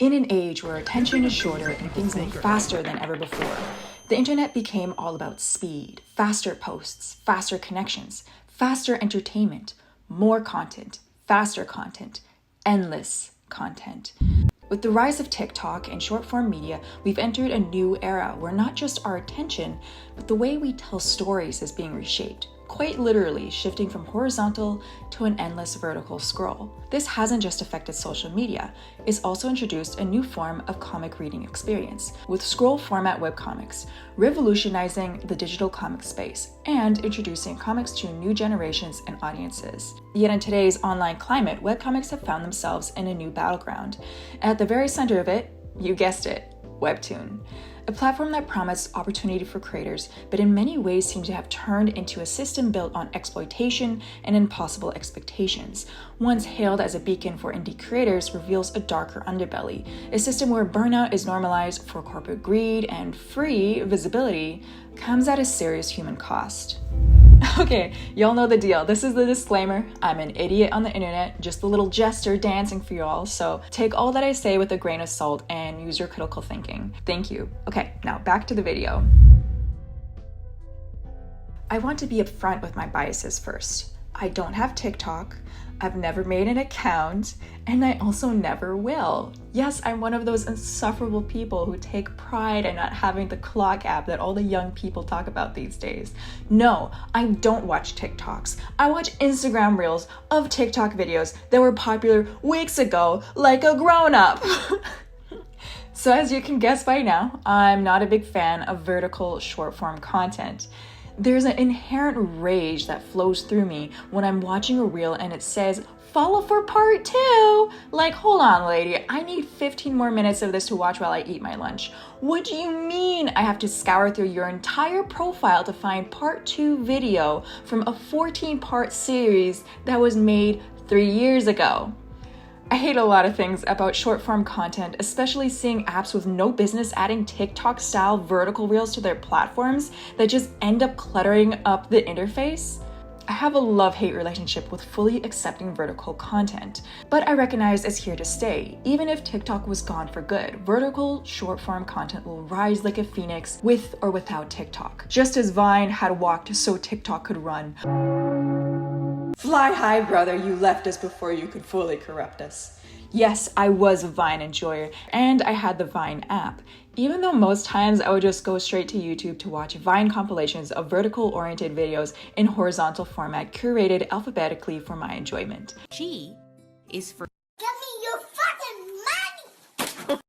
In an age where attention is shorter and things move faster than ever before, the internet became all about speed, faster posts, faster connections, faster entertainment, more content, faster content, endless content. With the rise of TikTok and short-form media, we've entered a new era where not just our attention, but the way we tell stories is being reshaped, quite literally shifting from horizontal to an endless vertical scroll. This hasn't just affected social media, it's also introduced a new form of comic reading experience, with scroll format webcomics, revolutionizing the digital comic space and introducing comics to new generations and audiences. Yet in today's online climate, webcomics have found themselves in a new battleground. At the very center of it, you guessed it, Webtoon. A platform that promised opportunity for creators, but in many ways seems to have turned into a system built on exploitation and impossible expectations. Once hailed as a beacon for indie creators, reveals a darker underbelly, a system where burnout is normalized for corporate greed and free visibility comes at a serious human cost. Okay, y'all know the deal. This is the disclaimer. I'm an idiot on the internet, just a little jester dancing for y'all, so take all that I say with a grain of salt and use your critical thinking. Thank you. Okay, now back to the video. I want to be upfront with my biases first. I don't have TikTok, I've never made an account, and I also never will. Yes, I'm one of those insufferable people who take pride in not having the clock app that all the young people talk about these days. No, I don't watch TikToks. I watch Instagram reels of TikTok videos that were popular weeks ago, like a grown-up. So as you can guess by now, I'm not a big fan of vertical short-form content. There's an inherent rage that flows through me when I'm watching a reel and it says, "Follow for part 2. Like, hold on, lady, I need 15 more minutes of this to watch while I eat my lunch. What do you mean I have to scour through your entire profile to find part 2 video from a 14-part series that was made 3 years ago? I hate a lot of things about short-form content, especially seeing apps with no business adding TikTok-style vertical reels to their platforms that just end up cluttering up the interface. I have a love-hate relationship with fully accepting vertical content, but I recognize it's here to stay. Even if TikTok was gone for good, vertical short-form content will rise like a phoenix with or without TikTok. Just as Vine had walked so TikTok could run. Fly high, brother, you left us before you could fully corrupt us. Yes, I was a Vine enjoyer, and I had the Vine app, even though most times I would just go straight to YouTube to watch Vine compilations of vertical-oriented videos in horizontal format curated alphabetically for my enjoyment. G is for Give me your fucking money!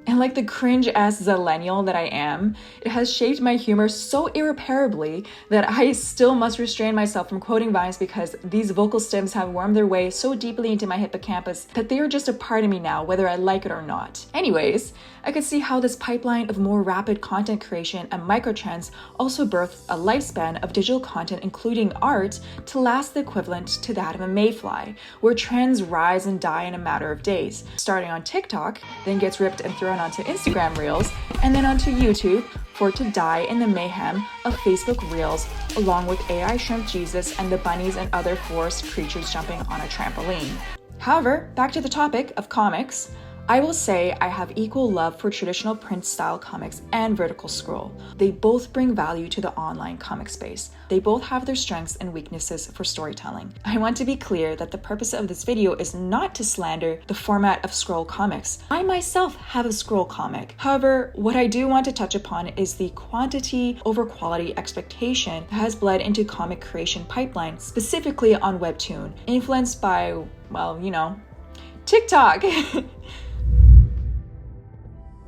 And like the cringe-ass zillennial that I am, it has shaped my humor so irreparably that I still must restrain myself from quoting Vines because these vocal stems have wormed their way so deeply into my hippocampus that they are just a part of me now, whether I like it or not. Anyways, I could see how this pipeline of more rapid content creation and microtrends also birthed a lifespan of digital content, including art, to last the equivalent to that of a mayfly, where trends rise and die in a matter of days, starting on TikTok, then gets ripped and thrown onto Instagram Reels, and then onto YouTube for it to die in the mayhem of Facebook Reels, along with AI Shrimp Jesus and the bunnies and other forest creatures jumping on a trampoline. However, back to the topic of comics, I will say I have equal love for traditional print-style comics and vertical scroll. They both bring value to the online comic space. They both have their strengths and weaknesses for storytelling. I want to be clear that the purpose of this video is not to slander the format of scroll comics. I myself have a scroll comic. However, what I do want to touch upon is the quantity over quality expectation that has bled into comic creation pipeline, specifically on Webtoon, influenced by, well, you know, TikTok.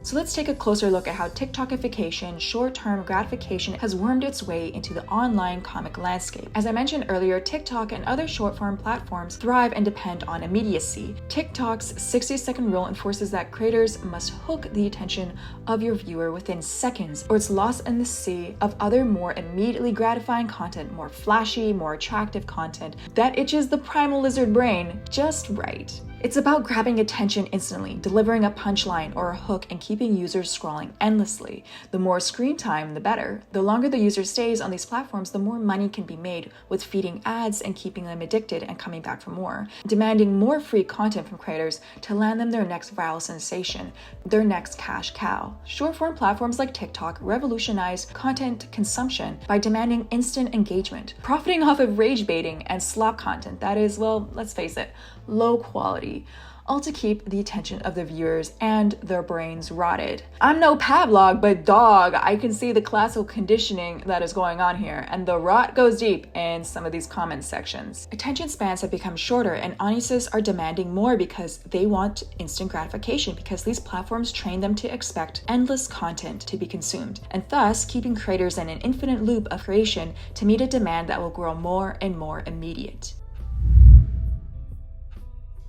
So let's take a closer look at how TikTokification, short-term gratification, has wormed its way into the online comic landscape. As I mentioned earlier, TikTok and other short-form platforms thrive and depend on immediacy. TikTok's 60-second rule enforces that creators must hook the attention of your viewer within seconds, or it's lost in the sea of other more immediately gratifying content, more flashy, more attractive content that itches the primal lizard brain just right. It's about grabbing attention instantly, delivering a punchline or a hook, and keeping users scrolling endlessly. The more screen time, the better. The longer the user stays on these platforms, the more money can be made with feeding ads and keeping them addicted and coming back for more. Demanding more free content from creators to land them their next viral sensation, their next cash cow. Short-form platforms like TikTok revolutionized content consumption by demanding instant engagement, profiting off of rage baiting and slop content that is, well, let's face it, low quality, all to keep the attention of the viewers and their brains rotted. I'm no Pavlov, but dog, I can see the classical conditioning that is going on here, and the rot goes deep in some of these comment sections. Attention spans have become shorter, and audiences are demanding more because they want instant gratification, because these platforms train them to expect endless content to be consumed, and thus keeping creators in an infinite loop of creation to meet a demand that will grow more and more immediate.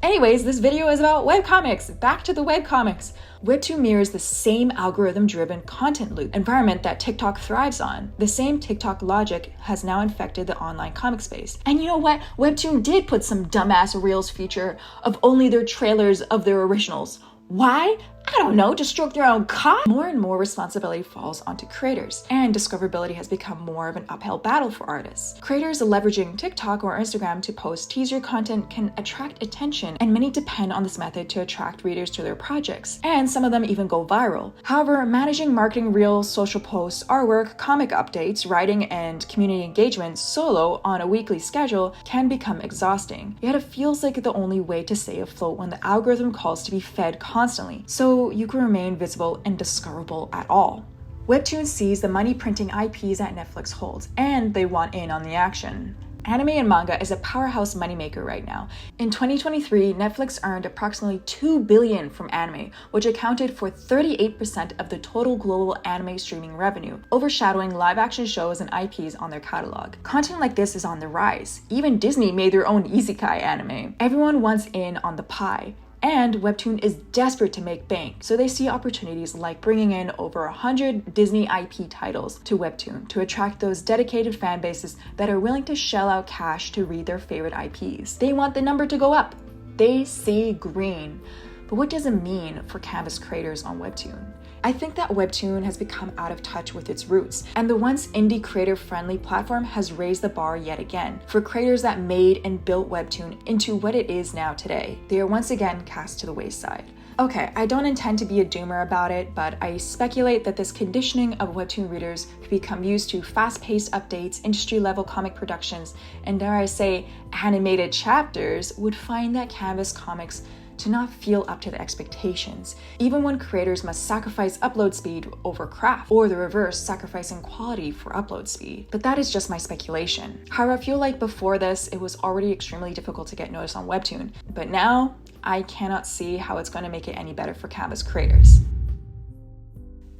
Anyways, this video is about webcomics. Back to the webcomics. Webtoon mirrors the same algorithm-driven content loop environment that TikTok thrives on. The same TikTok logic has now infected the online comic space. And you know what? Webtoon did put some dumbass Reels feature of only their trailers of their originals. Why? I don't know, to stroke their own cock. More and more responsibility falls onto creators, and discoverability has become more of an uphill battle for artists. Creators leveraging TikTok or Instagram to post teaser content can attract attention, and many depend on this method to attract readers to their projects, and some of them even go viral. However, managing marketing reels, social posts, artwork, comic updates, writing, and community engagement solo on a weekly schedule can become exhausting. Yet it feels like the only way to stay afloat when the algorithm calls to be fed constantly, so you can remain visible and discoverable at all. Webtoon sees the money printing IPs that Netflix holds, and they want in on the action. Anime and manga is a powerhouse moneymaker right now. In 2023, Netflix earned approximately $2 billion from anime, which accounted for 38% of the total global anime streaming revenue, overshadowing live-action shows and IPs on their catalog. Content like this is on the rise. Even Disney made their own isekai anime. Everyone wants in on the pie. And Webtoon is desperate to make bank, so they see opportunities like bringing in over 100 Disney IP titles to Webtoon to attract those dedicated fan bases that are willing to shell out cash to read their favorite IPs. They want the number to go up. They see green. But what does it mean for canvas creators on Webtoon? I think that Webtoon has become out of touch with its roots, and the once indie creator-friendly platform has raised the bar yet again for creators that made and built Webtoon into what it is now today. They are once again cast to the wayside. Okay, I don't intend to be a doomer about it, but I speculate that this conditioning of Webtoon readers could become used to fast-paced updates, industry-level comic productions, and dare I say, animated chapters would find that canvas comics to not feel up to the expectations, even when creators must sacrifice upload speed over craft, or the reverse, sacrificing quality for upload speed. But that is just my speculation. However, I feel like before this, it was already extremely difficult to get noticed on Webtoon, but now I cannot see how it's going to make it any better for canvas creators.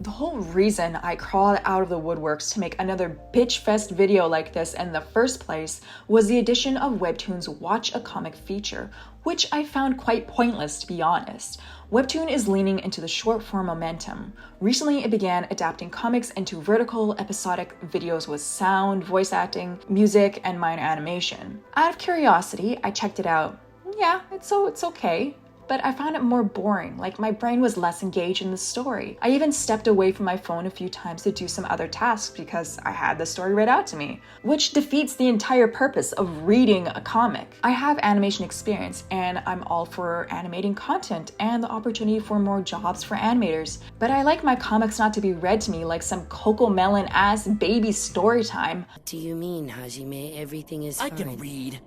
The whole reason I crawled out of the woodworks to make another bitch fest video like this in the first place was the addition of Webtoon's Watch a Comic feature, which I found quite pointless, to be honest. Webtoon is leaning into the short-form momentum. Recently, it began adapting comics into vertical, episodic videos with sound, voice acting, music, and minor animation. Out of curiosity, I checked it out. Yeah, it's okay. But I found it more boring, like my brain was less engaged in the story. I even stepped away from my phone a few times to do some other tasks because I had the story read out to me, which defeats the entire purpose of reading a comic. I have animation experience and I'm all for animating content and the opportunity for more jobs for animators, but I like my comics not to be read to me like some Cocomelon ass baby story time. What do you mean, Hajime? Everything is fine. I can read.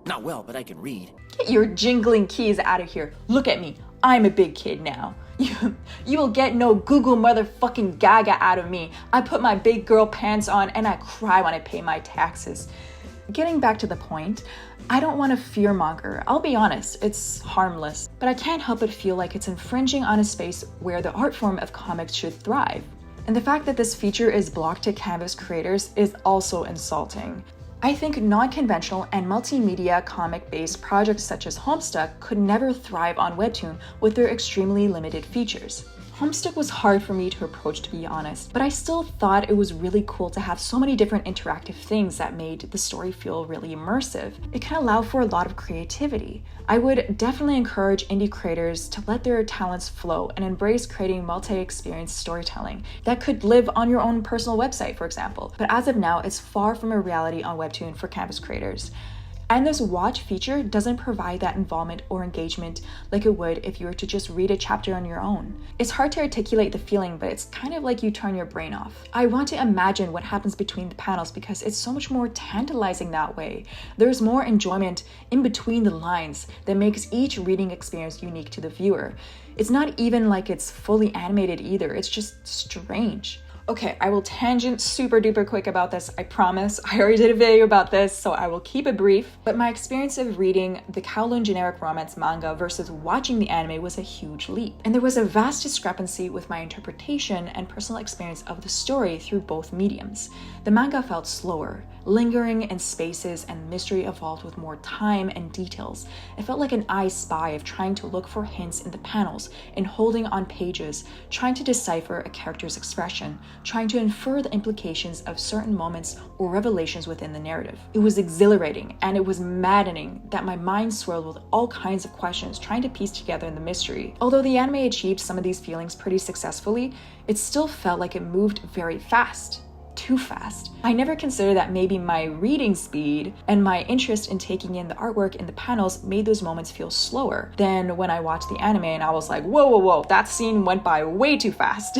Not well, but I can read. Get your jingling keys out of here. Look at me. I'm a big kid now. You will get no Google motherfucking gaga out of me. I put my big girl pants on and I cry when I pay my taxes. Getting back to the point, I don't want to fearmonger. I'll be honest, it's harmless. But I can't help but feel like it's infringing on a space where the art form of comics should thrive. And the fact that this feature is blocked to canvas creators is also insulting. I think non-conventional and multimedia comic-based projects such as Homestuck could never thrive on Webtoon with their extremely limited features. Homestuck was hard for me to approach, to be honest, but I still thought it was really cool to have so many different interactive things that made the story feel really immersive. It can allow for a lot of creativity. I would definitely encourage indie creators to let their talents flow and embrace creating multi-experience storytelling that could live on your own personal website, for example. But as of now, it's far from a reality on Webtoon for Canvas creators. And this watch feature doesn't provide that involvement or engagement like it would if you were to just read a chapter on your own. It's hard to articulate the feeling, but it's kind of like you turn your brain off. I want to imagine what happens between the panels because it's so much more tantalizing that way. There's more enjoyment in between the lines that makes each reading experience unique to the viewer. It's not even like it's fully animated either, it's just strange. Okay, I will tangent super duper quick about this, I promise. I already did a video about this, so I will keep it brief. But my experience of reading the Kowloon generic romance manga versus watching the anime was a huge leap. And there was a vast discrepancy with my interpretation and personal experience of the story through both mediums. The manga felt slower, lingering in spaces, and mystery evolved with more time and details. It felt like an I Spy of trying to look for hints in the panels and holding on pages, trying to decipher a character's expression, trying to infer the implications of certain moments or revelations within the narrative. It was exhilarating and it was maddening that my mind swirled with all kinds of questions trying to piece together the mystery. Although the anime achieved some of these feelings pretty successfully, it still felt like it moved very fast. Too fast. I never considered that maybe my reading speed and my interest in taking in the artwork in the panels made those moments feel slower than when I watched the anime and I was like, whoa, that scene went by way too fast.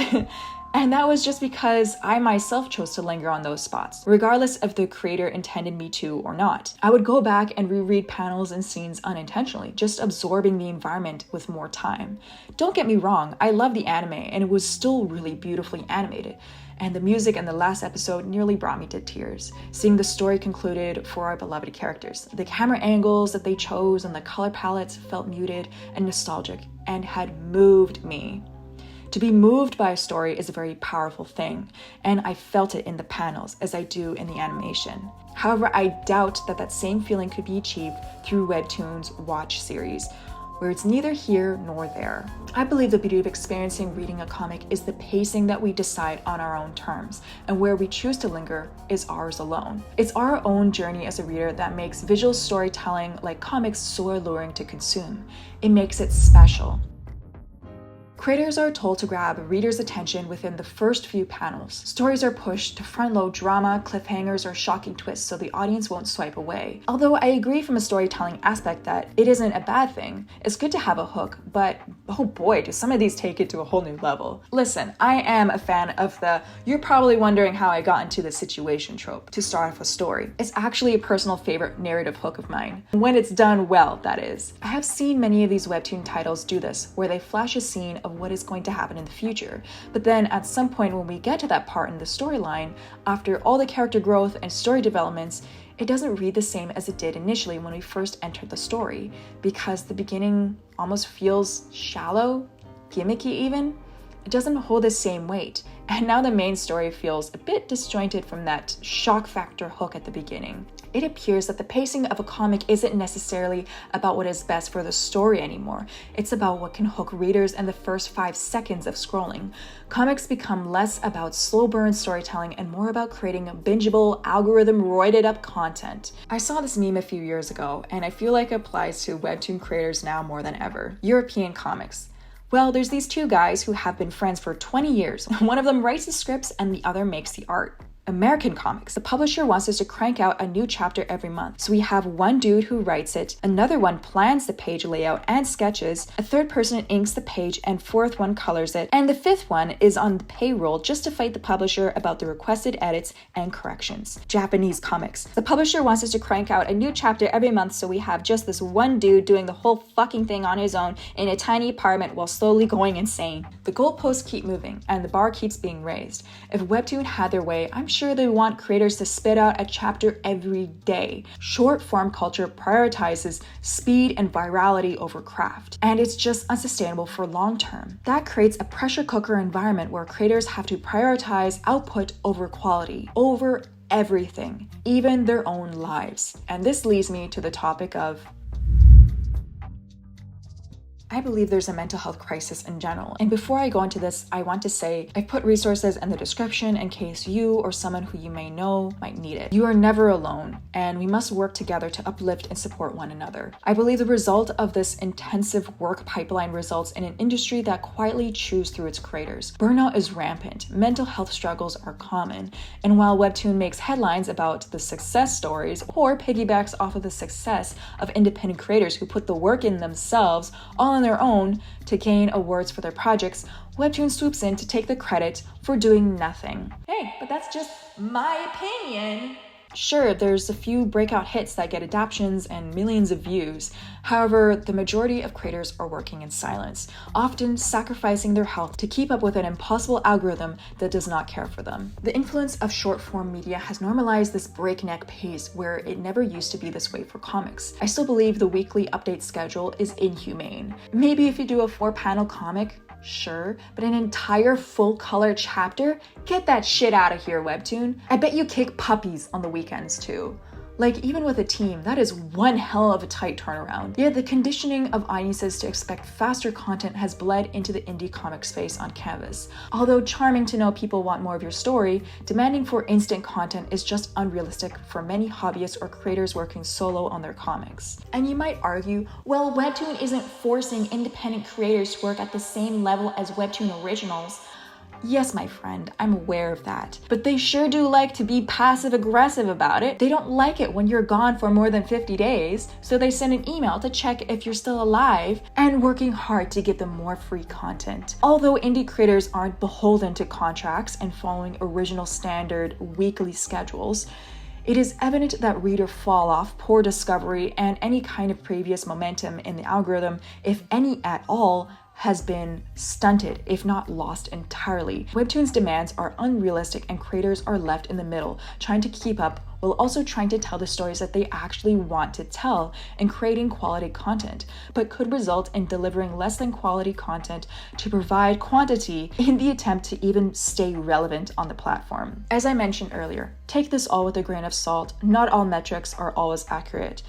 And that was just because I myself chose to linger on those spots, regardless if the creator intended me to or not. I would go back and reread panels and scenes unintentionally, just absorbing the environment with more time. Don't get me wrong, I love the anime and it was still really beautifully animated. And the music in the last episode nearly brought me to tears, seeing the story concluded for our beloved characters. The camera angles that they chose and the color palettes felt muted and nostalgic and had moved me. To be moved by a story is a very powerful thing, and I felt it in the panels as I do in the animation. However, I doubt that that same feeling could be achieved through Webtoon's Watch series, where it's neither here nor there. I believe the beauty of experiencing reading a comic is the pacing that we decide on our own terms, and where we choose to linger is ours alone. It's our own journey as a reader that makes visual storytelling like comics so alluring to consume. It makes it special. Creators are told to grab a reader's attention within the first few panels. Stories are pushed to front-load drama, cliffhangers, or shocking twists so the audience won't swipe away. Although I agree from a storytelling aspect that it isn't a bad thing. It's good to have a hook, but oh boy, do some of these take it to a whole new level. Listen, I am a fan of the "you're probably wondering how I got into this situation" trope to start off a story. It's actually a personal favorite narrative hook of mine. When it's done well, that is. I have seen many of these Webtoon titles do this, where they flash a scene of what is going to happen in the future. But then at some point when we get to that part in the storyline, after all the character growth and story developments, it doesn't read the same as it did initially when we first entered the story, because the beginning almost feels shallow, gimmicky even. It doesn't hold the same weight, and now the main story feels a bit disjointed from that shock factor hook at the beginning. It appears that the pacing of a comic isn't necessarily about what is best for the story anymore. It's about what can hook readers in the first 5 seconds of scrolling. Comics become less about slow burn storytelling and more about creating a bingeable, algorithm-roided up content. I saw this meme a few years ago, and I feel like it applies to Webtoon creators now more than ever. European comics. Well, there's these two guys who have been friends for 20 years. One of them writes the scripts and the other makes the art. American comics. The publisher wants us to crank out a new chapter every month. So we have one dude who writes it, another one plans the page layout and sketches, a third person inks the page, and fourth one colors it, and the fifth one is on the payroll just to fight the publisher about the requested edits and corrections. Japanese comics. The publisher wants us to crank out a new chapter every month, so we have just this one dude doing the whole fucking thing on his own in a tiny apartment while slowly going insane. The goalposts keep moving, and the bar keeps being raised. If Webtoon had their way, I'm sure they want creators to spit out a chapter every day. Short form culture prioritizes speed and virality over craft, and it's just unsustainable for long term. That creates a pressure cooker environment where creators have to prioritize output over quality, over everything, even their own lives. And this leads me to the topic of I believe there's a mental health crisis in general. And before I go into this, I want to say I've put resources in the description in case you or someone who you may know might need it. You are never alone, and we must work together to uplift and support one another. I believe the result of this intensive work pipeline results in an industry that quietly chews through its creators. Burnout is rampant, mental health struggles are common, and while Webtoon makes headlines about the success stories or piggybacks off of the success of independent creators who put the work in themselves all on their own to gain awards for their projects, Webtoon swoops in to take the credit for doing nothing. Hey, but that's just my opinion. Sure, there's a few breakout hits that get adaptions and millions of views. However, the majority of creators are working in silence, often sacrificing their health to keep up with an impossible algorithm that does not care for them. The influence of short-form media has normalized this breakneck pace where it never used to be this way for comics. I still believe the weekly update schedule is inhumane. Maybe if you do a 4-panel comic, sure, but an entire full-color chapter? Get that shit out of here, Webtoon. I bet you kick puppies on the weekends too. Like, even with a team, that is one hell of a tight turnaround. Yet the conditioning of audiences to expect faster content has bled into the indie comic space on canvas. Although charming to know people want more of your story, demanding for instant content is just unrealistic for many hobbyists or creators working solo on their comics. And you might argue, well, Webtoon isn't forcing independent creators to work at the same level as Webtoon originals. Yes, my friend, I'm aware of that. But they sure do like to be passive-aggressive about it. They don't like it when you're gone for more than 50 days, so they send an email to check if you're still alive and working hard to give them more free content. Although indie creators aren't beholden to contracts and following original standard weekly schedules, it is evident that reader fall-off, poor discovery, and any kind of previous momentum in the algorithm, if any at all, has been stunted, if not lost entirely. Webtoon's demands are unrealistic and creators are left in the middle, trying to keep up while also trying to tell the stories that they actually want to tell and creating quality content, but could result in delivering less than quality content to provide quantity in the attempt to even stay relevant on the platform. As I mentioned earlier, take this all with a grain of salt. Not all metrics are always accurate.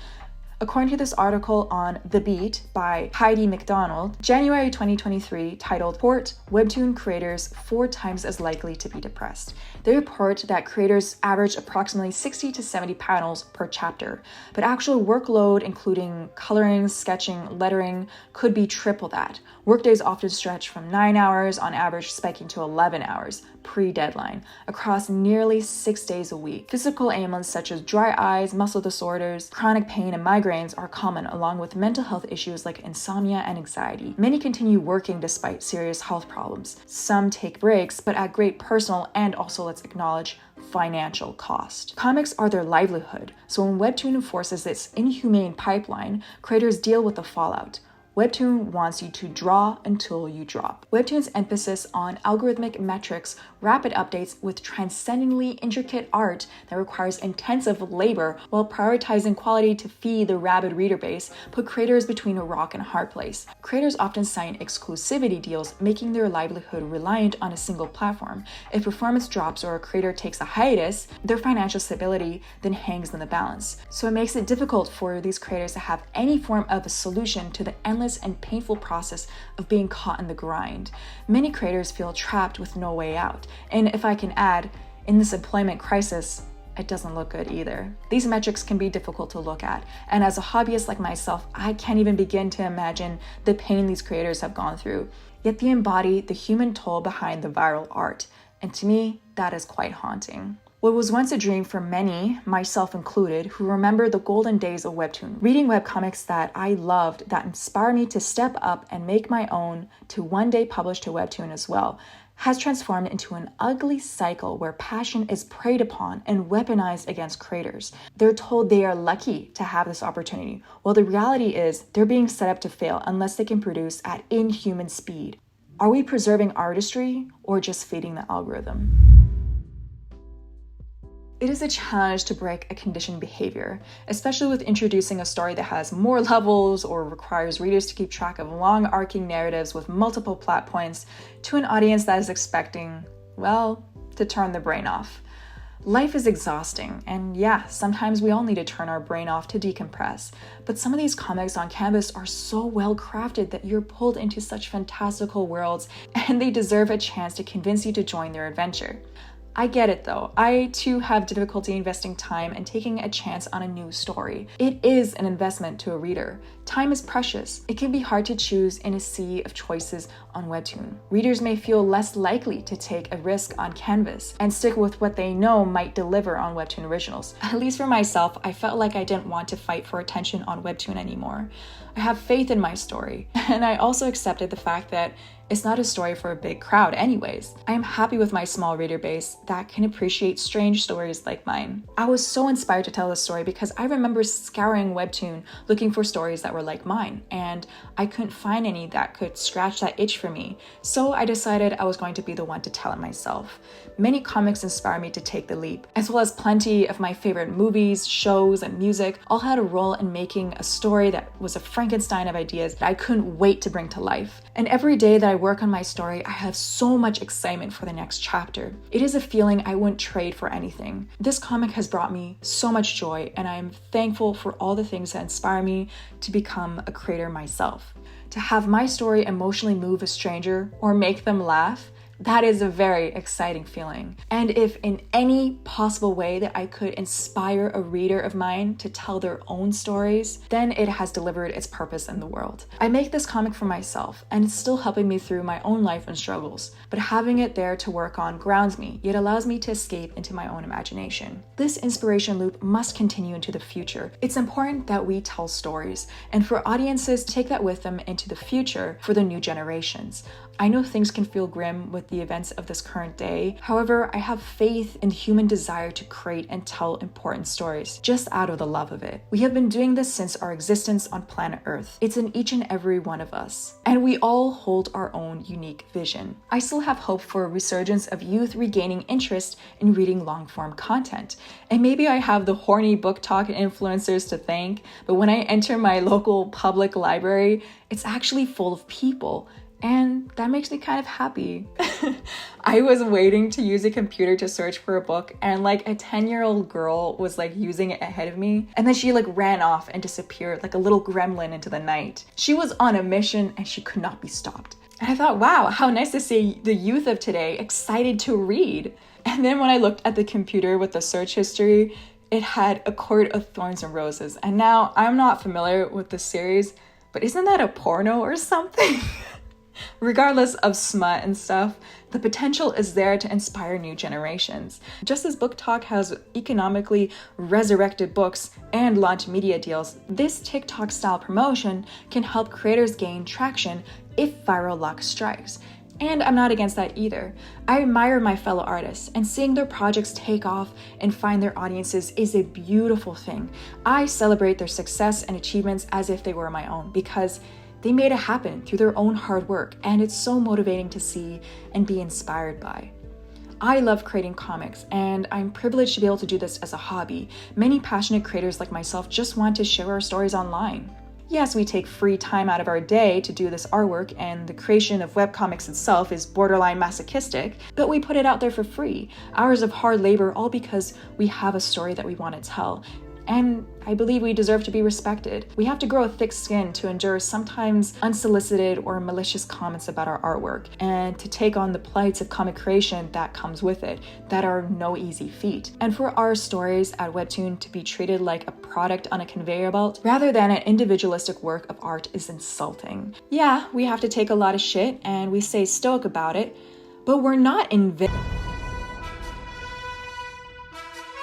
According to this article on The Beat by Heidi McDonald, January 2023, titled "Report Webtoon Creators 4 Times as Likely to be Depressed." They report that creators average approximately 60 to 70 panels per chapter, but actual workload, including coloring, sketching, lettering, could be triple that. Workdays often stretch from 9 hours on average, spiking to 11 hours pre-deadline across nearly 6 days a week. Physical ailments such as dry eyes, muscle disorders, chronic pain, and migraines are common, along with mental health issues like insomnia and anxiety. Many continue working despite serious health problems. Some take breaks, but at great personal and also, let's acknowledge, financial cost. Comics are their livelihood, so when Webtoon enforces its inhumane pipeline, creators deal with the fallout. Webtoon wants you to draw until you drop. Webtoon's emphasis on algorithmic metrics, rapid updates with transcendently intricate art that requires intensive labor while prioritizing quality to feed the rabid reader base put creators between a rock and a hard place. Creators often sign exclusivity deals, making their livelihood reliant on a single platform. If performance drops or a creator takes a hiatus, their financial stability then hangs in the balance. So it makes it difficult for these creators to have any form of a solution to the endless and painful process of being caught in the grind. Many creators feel trapped with no way out. And if I can add, in this employment crisis, it doesn't look good either. These metrics can be difficult to look at, and as a hobbyist like myself, I can't even begin to imagine the pain these creators have gone through. Yet they embody the human toll behind the viral art, and to me, that is quite haunting. What was once a dream for many, myself included, who remember the golden days of Webtoon, reading webcomics that I loved, that inspired me to step up and make my own, to one day publish to Webtoon as well, has transformed into an ugly cycle where passion is preyed upon and weaponized against creators. They're told they are lucky to have this opportunity, while the reality is they're being set up to fail unless they can produce at inhuman speed. Are we preserving artistry or just feeding the algorithm? It is a challenge to break a conditioned behavior, especially with introducing a story that has more levels or requires readers to keep track of long arcing narratives with multiple plot points to an audience that is expecting, well, to turn the brain off. Life is exhausting, and yeah, sometimes we all need to turn our brain off to decompress. But some of these comics on Canvas are so well crafted that you're pulled into such fantastical worlds, and they deserve a chance to convince you to join their adventure. I get it though. I too have difficulty investing time and taking a chance on a new story. It is an investment to a reader. Time is precious. It can be hard to choose in a sea of choices on Webtoon. Readers may feel less likely to take a risk on Canvas and stick with what they know might deliver on Webtoon originals. At least for myself, I felt like I didn't want to fight for attention on Webtoon anymore. I have faith in my story, and I also accepted the fact that it's not a story for a big crowd anyways. I am happy with my small reader base that can appreciate strange stories like mine. I was so inspired to tell this story because I remember scouring Webtoon looking for stories that were like mine, and I couldn't find any that could scratch that itch for me. So I decided I was going to be the one to tell it myself. Many comics inspire me to take the leap, as well as plenty of my favorite movies, shows, and music all had a role in making a story that was a Frankenstein of ideas that I couldn't wait to bring to life. And every day that I work on my story, I have so much excitement for the next chapter. It is a feeling I wouldn't trade for anything. This comic has brought me so much joy, and I am thankful for all the things that inspire me to become a creator myself. To have my story emotionally move a stranger or make them laugh, that is a very exciting feeling. And if in any possible way that I could inspire a reader of mine to tell their own stories, then it has delivered its purpose in the world. I make this comic for myself, and it's still helping me through my own life and struggles, but having it there to work on grounds me, yet allows me to escape into my own imagination. This inspiration loop must continue into the future. It's important that we tell stories, and for audiences to take that with them into the future for the new generations. I know things can feel grim with the events of this current day. However, I have faith in the human desire to create and tell important stories, just out of the love of it. We have been doing this since our existence on planet Earth. It's in each and every one of us, and we all hold our own unique vision. I still have hope for a resurgence of youth regaining interest in reading long-form content. And maybe I have the horny book talk influencers to thank, but when I enter my local public library, it's actually full of people. And that makes me kind of happy. I was waiting to use a computer to search for a book, and like a 10-year-old girl was like using it ahead of me, and then she like ran off and disappeared like a little gremlin into the night. She was on a mission and she could not be stopped. And I thought, wow, how nice to see the youth of today excited to read. And then when I looked at the computer with the search history, it had A Court of Thorns and Roses. And now I'm not familiar with the series, but isn't that a porno or something? Regardless of smut and stuff, the potential is there to inspire new generations. Just as Book Talk has economically resurrected books and launched media deals, this TikTok-style promotion can help creators gain traction if viral luck strikes. And I'm not against that either. I admire my fellow artists, and seeing their projects take off and find their audiences is a beautiful thing. I celebrate their success and achievements as if they were my own, because they made it happen through their own hard work, and it's so motivating to see and be inspired by. I love creating comics, and I'm privileged to be able to do this as a hobby. Many passionate creators like myself just want to share our stories online. Yes, we take free time out of our day to do this artwork, and the creation of webcomics itself is borderline masochistic, but we put it out there for free. Hours of hard labor, all because we have a story that we want to tell. And I believe we deserve to be respected. We have to grow a thick skin to endure sometimes unsolicited or malicious comments about our artwork, and to take on the plights of comic creation that comes with it, that are no easy feat. And for our stories at Webtoon to be treated like a product on a conveyor belt rather than an individualistic work of art is insulting. Yeah, we have to take a lot of shit, and we stay stoic about it, but we're not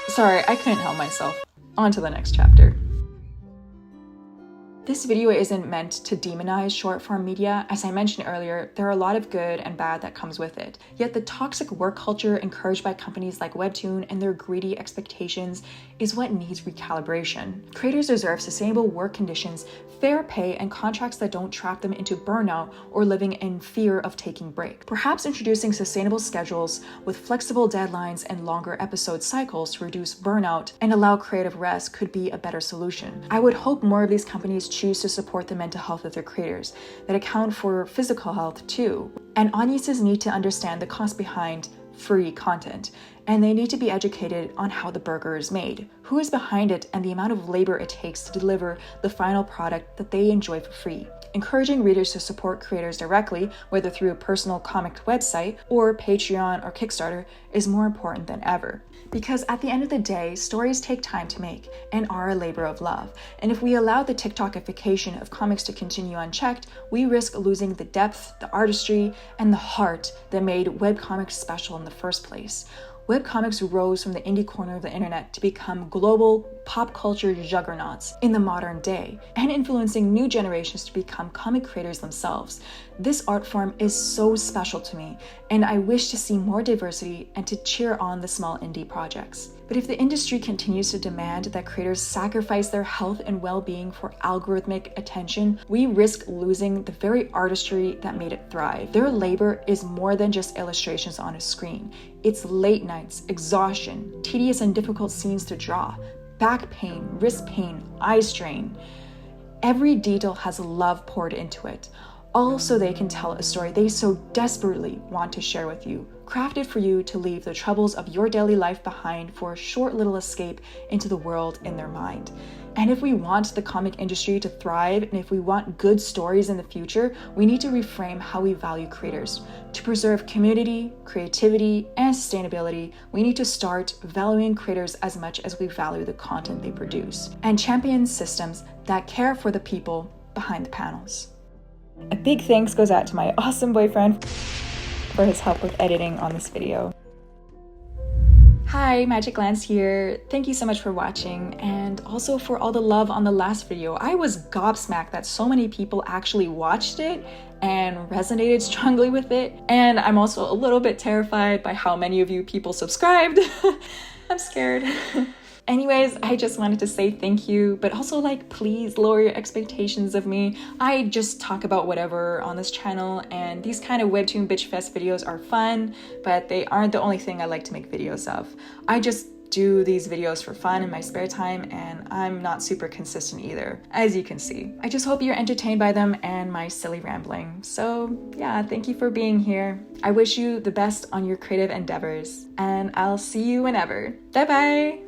Sorry, I couldn't help myself. On to the next chapter. This video isn't meant to demonize short-form media. As I mentioned earlier, there are a lot of good and bad that comes with it. Yet the toxic work culture encouraged by companies like Webtoon and their greedy expectations is what needs recalibration. Creators deserve sustainable work conditions, fair pay, and contracts that don't trap them into burnout or living in fear of taking break. Perhaps introducing sustainable schedules with flexible deadlines and longer episode cycles to reduce burnout and allow creative rest could be a better solution. I would hope more of these companies choose to support the mental health of their creators, that account for physical health too. And audiences need to understand the cost behind free content, and they need to be educated on how the burger is made, who is behind it, and the amount of labor it takes to deliver the final product that they enjoy for free. Encouraging readers to support creators directly, whether through a personal comic website or Patreon or Kickstarter, is more important than ever. Because at the end of the day, stories take time to make and are a labor of love. And if we allow the TikTokification of comics to continue unchecked, we risk losing the depth, the artistry, and the heart that made webcomics special in the first place. Webcomics rose from the indie corner of the internet to become global pop culture juggernauts in the modern day, and influencing new generations to become comic creators themselves. This art form is so special to me, and I wish to see more diversity and to cheer on the small indie projects. But if the industry continues to demand that creators sacrifice their health and well-being for algorithmic attention, we risk losing the very artistry that made it thrive. Their labor is more than just illustrations on a screen. It's late nights, exhaustion, tedious and difficult scenes to draw, back pain, wrist pain, eye strain. Every detail has love poured into it, all so they can tell a story they so desperately want to share with you, crafted for you to leave the troubles of your daily life behind for a short little escape into the world in their mind. And if we want the comic industry to thrive, and if we want good stories in the future, we need to reframe how we value creators. To preserve community, creativity, and sustainability, we need to start valuing creators as much as we value the content they produce, and champion systems that care for the people behind the panels. A big thanks goes out to my awesome boyfriend for his help with editing on this video. Hi, Magic Lance here. Thank you so much for watching, and also for all the love on the last video. I was gobsmacked that so many people actually watched it and resonated strongly with it, and I'm also a little bit terrified by how many of you people subscribed. I'm scared. Anyways, I just wanted to say thank you, but also please lower your expectations of me. I just talk about whatever on this channel, and these kind of Webtoon Bitch Fest videos are fun, but they aren't the only thing I like to make videos of. I just do these videos for fun in my spare time, and I'm not super consistent either, as you can see. I just hope you're entertained by them and my silly rambling. So yeah, thank you for being here. I wish you the best on your creative endeavors, and I'll see you whenever. Bye bye!